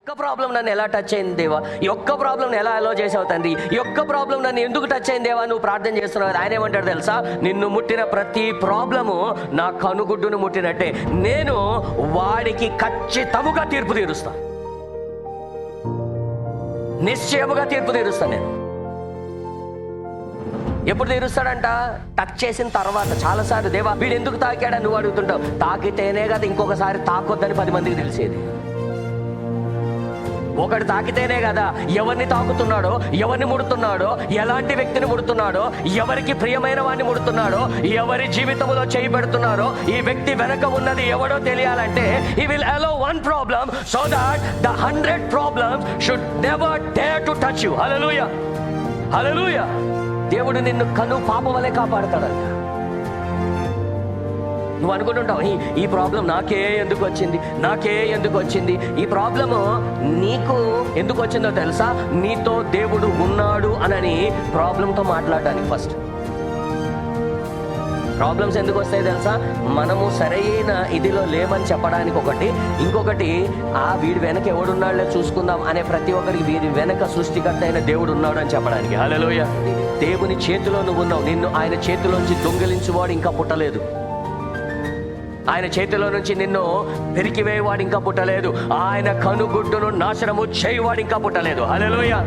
ఒక్క ప్రాబ్లం నన్ను ఎలా టచ్ అయింది దేవా, ఈ ఒక్క ప్రాబ్లం ఎలా అలో చేసావు తండ్రి, ఈ ఒక్క ప్రాబ్లం నన్ను ఎందుకు టచ్ అయింది దేవా, నువ్వు ప్రార్థన చేస్తున్నావు. ఆయన ఏమంటాడు తెలుసా, నిన్ను ముట్టిన ప్రతి ప్రాబ్లము నా కనుగుడ్డును ముట్టినట్టే, నేను వాడికి ఖచ్చితముగా తీర్పు తీరుస్తా, నిశ్చయముగా తీర్పు తీరుస్తాను. నేను ఎప్పుడు తీరుస్తాడంట, టచ్ చేసిన తర్వాత. చాలాసార్లు దేవా వీడు ఎందుకు తాకాడని నువ్వు అడుగుతుంటావు. తాకితేనే కదా ఇంకొకసారి తాకొద్దని 10 మందికి తెలిసేది. ఒకటి తాకితేనే కదా ఎవరిని తాకుతున్నాడో, ఎవరిని ముడుతున్నాడో, ఎలాంటి వ్యక్తిని ముడుతున్నాడో, ఎవరికి ప్రియమైన వాడిని ముడుతున్నాడో, ఎవరి జీవితంలో చేయి పెడుతున్నారో, ఈ వ్యక్తి వెనక ఉన్నది ఎవడో తెలియాలంటే he will allow one problem so that the 100 problems should never dare to touch you. హల్లెలూయా, హల్లెలూయా. దేవుడు నిన్ను కను పాప వలె కాపాడతాడంట. నువ్వు అనుకుంటుంటావు ఈ ప్రాబ్లం నాకే ఎందుకు వచ్చింది. ఈ ప్రాబ్లము నీకు ఎందుకు వచ్చిందో తెలుసా, నీతో దేవుడు ఉన్నాడు అనని ప్రాబ్లంతో మాట్లాడడానికి. ఫస్ట్ ప్రాబ్లమ్స్ ఎందుకు వస్తాయి తెలుసా, మనము సరైన ఇదిలో లేమని చెప్పడానికి ఒకటి, ఇంకొకటి వీడి వెనక ఎవడున్నాడులే చూసుకుందాం అనే ప్రతి ఒక్కరికి వీడి వెనక సృష్టికర్త అయిన దేవుడు ఉన్నాడు అని చెప్పడానికి. హల్లెలూయా. దేవుని చేతిలో నువ్వు ఉన్నావు. నిన్ను ఆయన చేతిలోంచి దొంగిలించువాడు ఇంకా పుట్టలేదు. ఆయన చేతిలో నుంచి నిన్ను పెరికివేయవాడు ఇంకా పుట్టలేదు. ఆయన కనుగుడ్డును నాశనము చేయవాడు ఇంకా పుట్టలేదు. హల్లెలూయా.